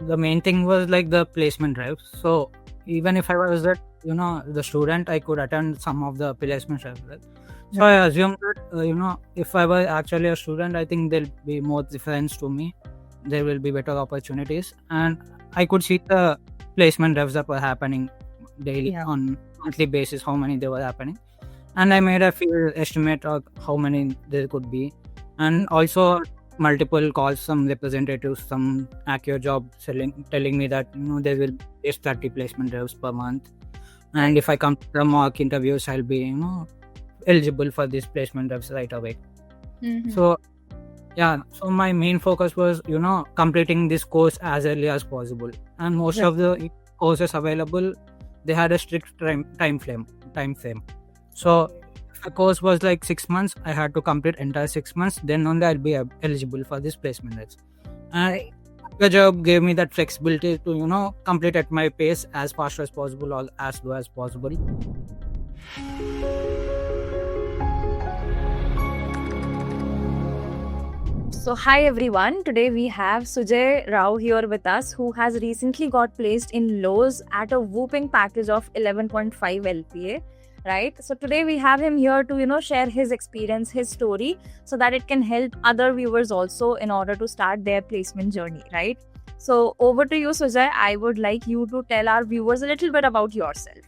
the main thing was like the placement drive. So even if I was the student, I could attend some of the placement drives. Right? So I assumed that if I was actually a student, I think there'll be more difference to me. There will be better opportunities, and I could see the placement drives that were happening daily on monthly basis, how many they were happening, and I made a few estimate of how many there could be, and also multiple calls, some representatives, some Accio job telling me that there will be 30 placement drives per month, and if I come to the mock interviews, I'll be eligible for these placement drives right away. So my main focus was completing this course as early as possible, and most of the courses available, they had a strict time frame. So if a course was like 6 months, I had to complete entire 6 months, then only I'll be eligible for this placement drives. And the job gave me that flexibility to complete at my pace as fast as possible or as slow as possible. So hi everyone, today we have Sujay Rao here with us, who has recently got placed in Lowe's at a whooping package of 11.5 LPA, right? So today we have him here to share his experience, his story, so that it can help other viewers also in order to start their placement journey, right? So over to you, Sujay. I would like you to tell our viewers a little bit about yourself.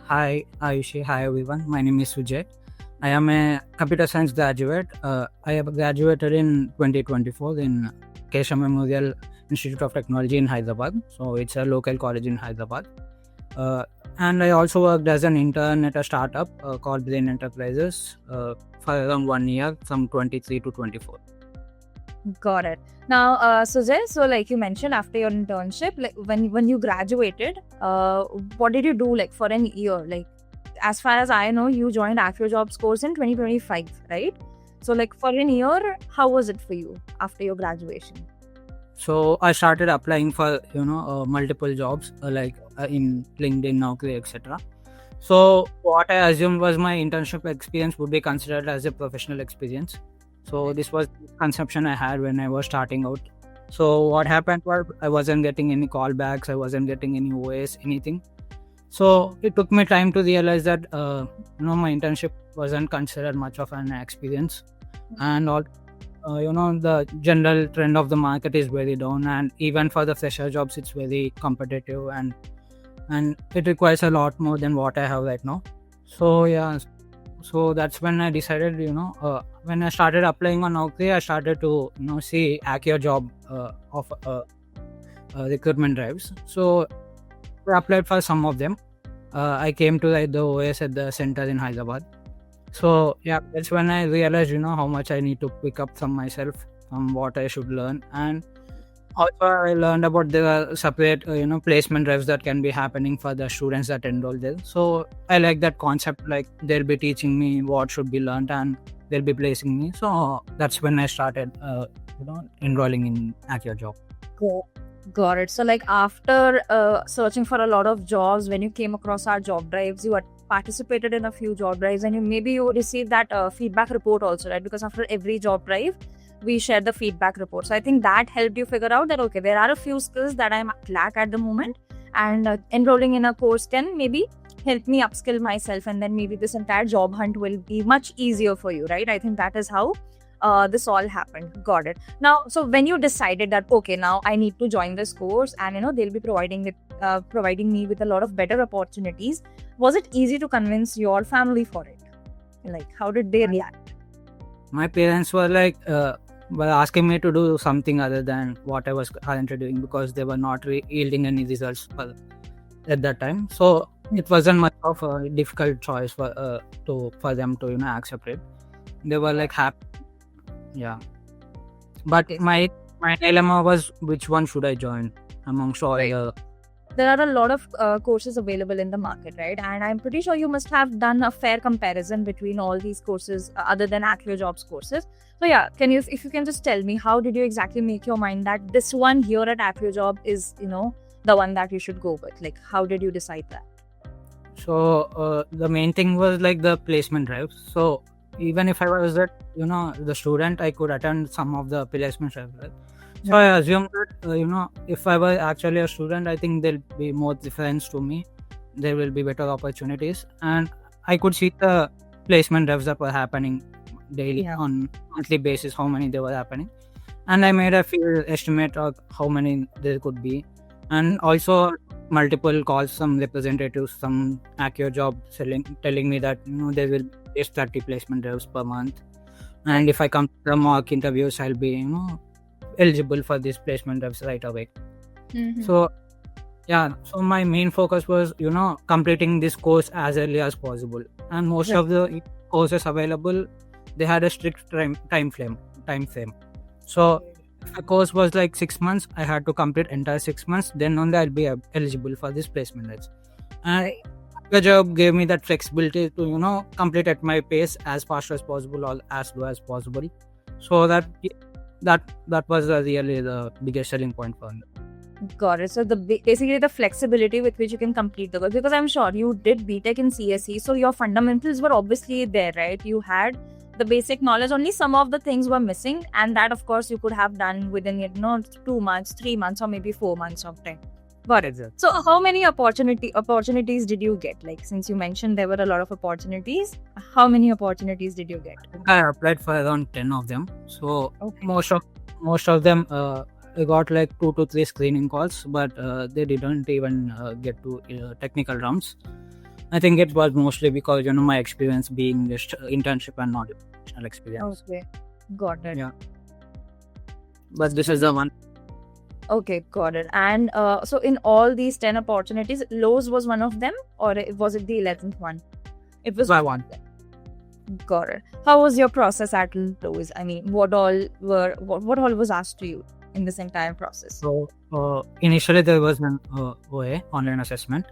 Hi Ayushi, hi everyone, my name is Sujay. I am a computer science graduate. I have graduated in 2024 in Kesha Memorial Institute of Technology in Hyderabad. So it's a local college in Hyderabad. And I also worked as an intern at a startup called Brain Enterprises for around 1 year from 23 to 24. Got it. Now, Sujay, so like you mentioned, after your internship, like when you graduated, what did you do like for an year? Like, as far as I know, you joined Accio Jobs course in 2025, right? So like for an year, how was it for you after your graduation? So I started applying for multiple jobs in LinkedIn, Naukri, etc. So what I assumed was my internship experience would be considered as a professional experience. So this was the conception I had when I was starting out. So what happened was I wasn't getting any callbacks, I wasn't getting any OAs, anything. So it took me time to realize that my internship wasn't considered much of an experience, and all the general trend of the market is very down, and even for the fresher jobs it's very competitive, and it requires a lot more than what I have right now. So that's when I decided when I started applying on Naukri, I started to see Accio job of recruitment drives. So I applied for some of them. I came to the OS at the center in Hyderabad. So that's when I realized how much I need to pick up from myself, from what I should learn, and also I learned about the separate placement drives that can be happening for the students that enroll there. So I like that concept, like they'll be teaching me what should be learned and they'll be placing me. So that's when I started enrolling in Accio job. Cool. Got it. So like after searching for a lot of jobs, when you came across our job drives, you had participated in a few job drives, and you received that feedback report also, right? Because after every job drive, we share the feedback report. So I think that helped you figure out that, okay, there are a few skills that I lack at the moment, and enrolling in a course can maybe help me upskill myself, and then maybe this entire job hunt will be much easier for you, right? I think that is how this all happened. Got it. Now, so when you decided that, okay, now I need to join this course, and they'll be providing me with a lot of better opportunities, was it easy to convince your family for it? Like, how did they react? My parents were like were asking me to do something other than what I was currently doing, because they were not yielding any results at that time. So it wasn't much of a difficult choice for them to accept it. They were like happy. Yeah, but my dilemma was, which one should I join amongst all there are a lot of courses available in the market, right? And I'm pretty sure you must have done a fair comparison between all these courses other than Accio Jobs courses. So yeah, if you can just tell me, how did you exactly make your mind that this one here at Accio Job is the one that you should go with? Like, how did you decide that? So the main thing was like the placement drives. So even if I was the student, I could attend some of the placement drives, right? So I assume that if I were actually a student, I think there'll be more difference to me. There will be better opportunities, and I could see the placement devs that were happening daily Yeah. on monthly basis, how many they were happening, and I made a few estimate of how many there could be, and also multiple calls from representatives from Accio Job telling me that there will be 30 placement devs per month, and if I come to the mock interviews, I'll be eligible for this placement devs right away. Mhm. So so my main focus was completing this course as early as possible, and most Right. of the courses available, they had a strict time frame. So if a course was like 6 months, I had to complete entire 6 months, then only I'll be eligible for this placement devs. And the job gave me that flexibility to complete at my pace as fast as possible or as slow as possible. So that was really the biggest selling point for me. Got it. So basically the flexibility with which you can complete the course, because I'm sure you did BTech in CSE, so your fundamentals were obviously there, right? You had the basic knowledge. Only some of the things were missing, and that of course you could have done within 2 months, 3 months, or maybe 4 months of time. Got it. Exactly. So how many opportunities did you get? Like, since you mentioned there were a lot of opportunities, how many opportunities did you get? I applied for around 10 of them. So Okay. most of them I got like 2 to 3 screening calls, but they didn't even get to technical rounds. I think it was mostly because my experience being just internship and not professional experience. Okay. Got it. Yeah. But this is the one. Okay, got it. And so in all these 10 opportunities, Lowe's was one of them, or was it the 11th one? It was I won. Got it. How was your process at Lowe's? I mean, what all was asked to you in this entire process? So initially there was an OA, online assessment.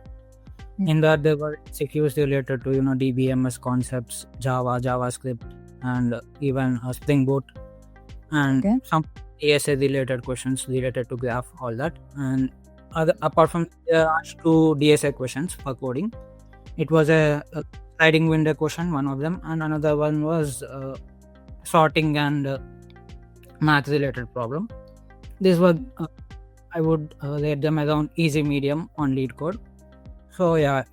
In that there were CQs related to DBMS concepts, Java, JavaScript, and even Spring Boot, and Okay. some ASA related questions related to graph, all that. And apart from there are 2 DSA questions for coding. It was a sliding window question, one of them, and another one was sorting and math related problem. These were I would rate them around easy, medium on lead code. So yeah,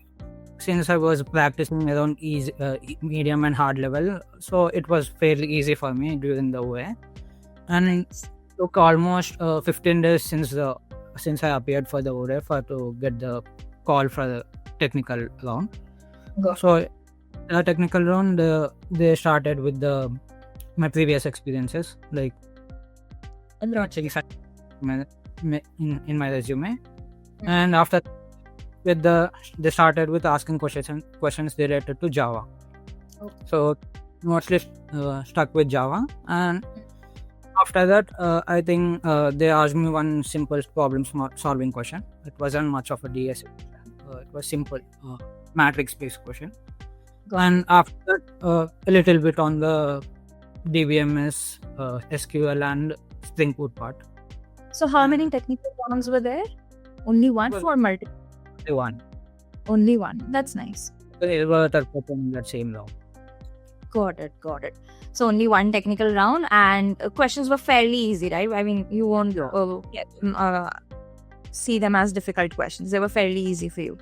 since I was practicing around easy, medium and hard level, so it was fairly easy for me during the OA, and it took almost 15 days since I appeared for the OA to get the call for the technical round. Got So the technical round, they started with my previous experiences, like checking in my resume, and after they started with asking questions related to Java. Okay. So mostly stuck with Java, and after that I think they asked me one simple problem solving question. It wasn't much of a DSA question. It was simple matrix based question. Got And after that a little bit on the DBMS, SQL and Spring Boot part. So how many technical rounds were there? Only one Well- for multiple? They won. Only one. That's nice. They were in that same round. Got it. So only one technical round, and questions were fairly easy, right? I mean, you won't see them as difficult questions. They were fairly easy for you,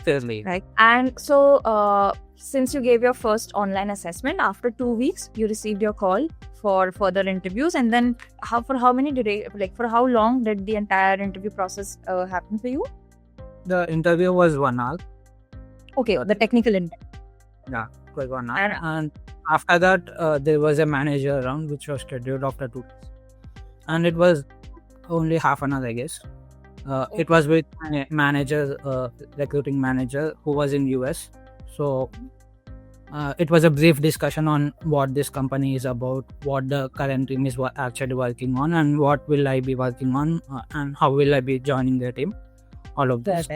Fairly. right? And so since you gave your first online assessment, after 2 weeks, you received your call for further interviews. And then for how long did the entire interview process happen for you? The interview was 1 hour. Okay, the technical interview. Yeah, it was 1 hour. And after that, there was a manager round which was scheduled after 2 days. And it was only half an hour, I guess. It was with my manager, recruiting manager, who was in US. So it was a brief discussion on what this company is about, what the current team is actually working on, and what will I be working on, and how will I be joining their team. All of this.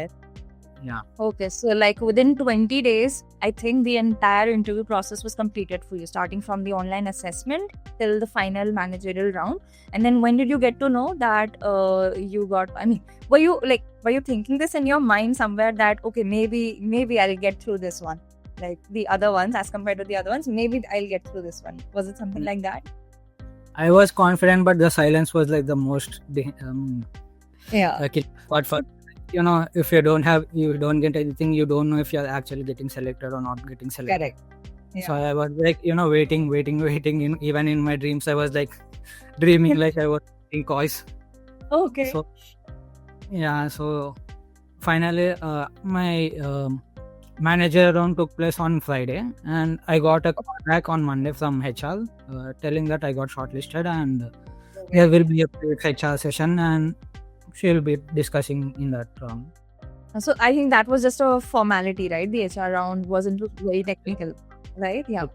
Yeah. Okay, so like within 20 days, I think the entire interview process was completed for you, starting from the online assessment till the final managerial round. And then when did you get to know that you got, I mean, were you thinking this in your mind somewhere that, okay, maybe I'll get through this one, like the other ones as compared to the other ones, maybe I'll get through this one? Was it something like that? I was confident, but the silence was like the most Yeah. but for if you don't get anything, you don't know if you're actually getting selected or not getting selected. Correct. So I was like waiting. Even in my dreams, I was like dreaming like I was in coys. Okay. So yeah, so finally my manager round took place on Friday, and I got a call back on Monday from HR telling that I got shortlisted, and there will be a quick HR session, and she'll be discussing in that round. So I think that was just a formality, right? The HR round wasn't very technical, right? Yeah.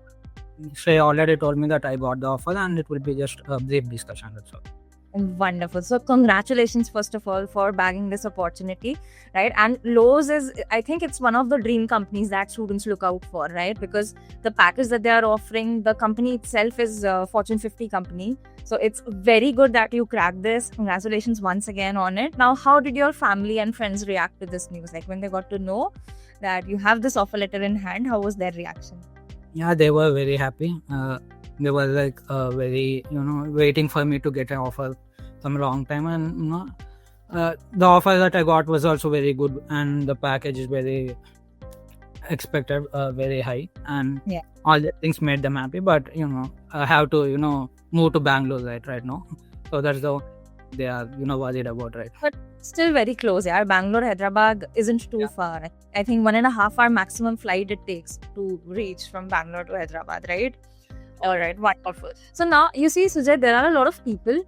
She already told me that I got the offer, and it will be just a brief discussion. That's all. Wonderful. So congratulations first of all for bagging this opportunity, right? And Lowe's is, I think it's one of the dream companies that students look out for, right? Because the package that they are offering, the company itself is a Fortune 50 company. So it's very good that you cracked this. Congratulations once again on it. Now, how did your family and friends react to this news? Like when they got to know that you have this offer letter in hand, how was their reaction? Yeah, they were very happy. They were like very waiting for me to get an offer from a long time, and the offer that I got was also very good, and the package is very expected, very high, and all the things made them happy. But I have to move to Bangalore right now, so that's the they are worried about, right? But still very close. Yeah, Bangalore Hyderabad isn't too far. I think 1.5 hour maximum flight it takes to reach from Bangalore to Hyderabad, right? All right, wonderful. So now you see, Sujay, there are a lot of people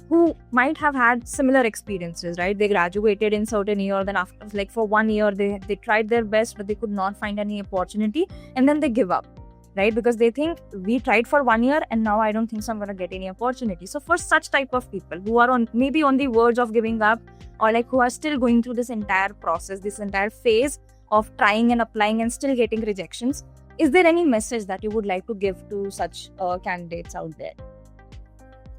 who might have had similar experiences, right? They graduated in certain year, then after like for 1 year they tried their best, but they could not find any opportunity, and then they give up, right? Because they think we tried for 1 year and now I don't think so I'm going to get any opportunity. So for such type of people who are on the verge of giving up, or like who are still going through this entire process, this entire phase of trying and applying and still getting rejections, is there any message that you would like to give to such candidates out there?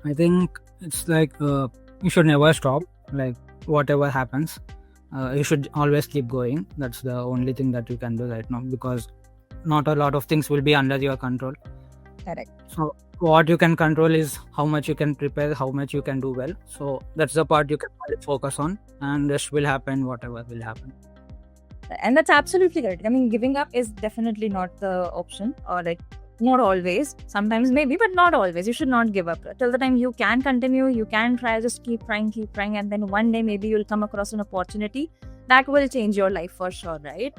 I think it's like you should never stop. Like whatever happens, you should always keep going. That's the only thing that you can do right now, because not a lot of things will be under your control. Correct. So what you can control is how much you can prepare, how much you can do well. So that's the part you can focus on, and rest will happen, whatever will happen. And that's absolutely correct. I mean, giving up is definitely not the option, or like not always. Sometimes maybe, but not always. You should not give up. Till the time you can continue, you can try, just keep trying, and then one day maybe you'll come across an opportunity that will change your life for sure, right?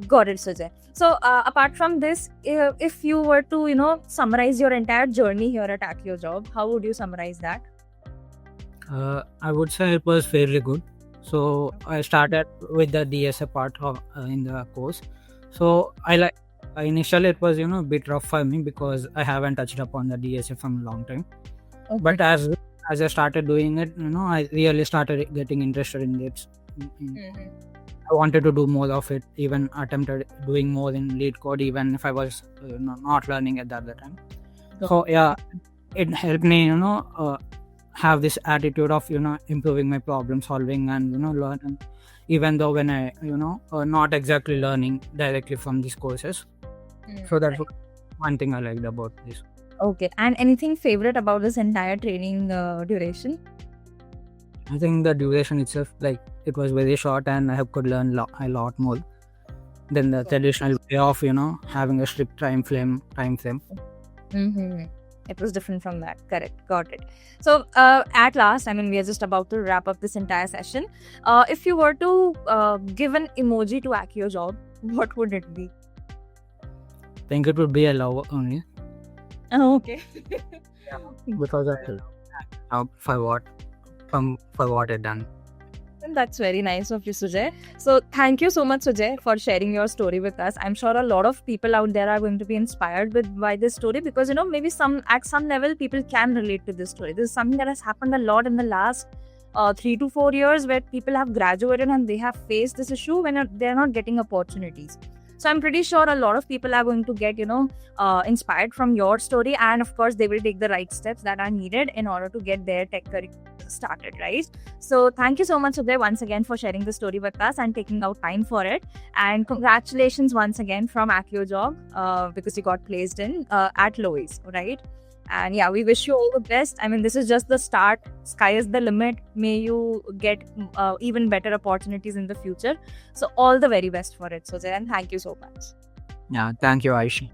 Got it, Sujay. So apart from this, if you were to summarize your entire journey here at AkyoJob, how would you summarize that? I would say it was fairly good. So I started with the DSA part of in the course. So initially it was a bit rough for me because I haven't touched upon the DSA from a long time. Okay. But as I started doing it, I really started getting interested in it. I wanted to do more of it, even attempted doing more in lead code, even if I was not learning at that time. So yeah, it helped me have this attitude of improving my problem solving and learning, even though when I not exactly learning directly from these courses. So that's one thing I liked about this. Okay. And anything favorite about this entire training duration? I think the duration itself, like it was very short, and I could learn a lot more than the traditional way of having a strict time frame. It was different from that. Correct. Got it. So at last, I mean, we are just about to wrap up this entire session. If you were to give an emoji to AkyoJob, what would it be? I think it would be a love only. Oh, okay. Because of for what it done. And that's very nice of you, Sujay. So thank you so much, Sujay, for sharing your story with us. I'm sure a lot of people out there are going to be inspired by this story, because maybe at some level people can relate to this story. This is something that has happened a lot in the last 3 to 4 years, where people have graduated and they have faced this issue when they're not getting opportunities. So I'm pretty sure a lot of people are going to get inspired from your story, and of course they will take the right steps that are needed in order to get their tech career started, right? So thank you so much, Sujay, once again for sharing the story with us and taking out time for it. And congratulations once again from AkyoJob, because you got placed in at Lowe's, right? And yeah, we wish you all the best. I mean, this is just the start. Sky is the limit. May you get even better opportunities in the future. So all the very best for it, Sujay, and thank you so much. Yeah, thank you, Aishi.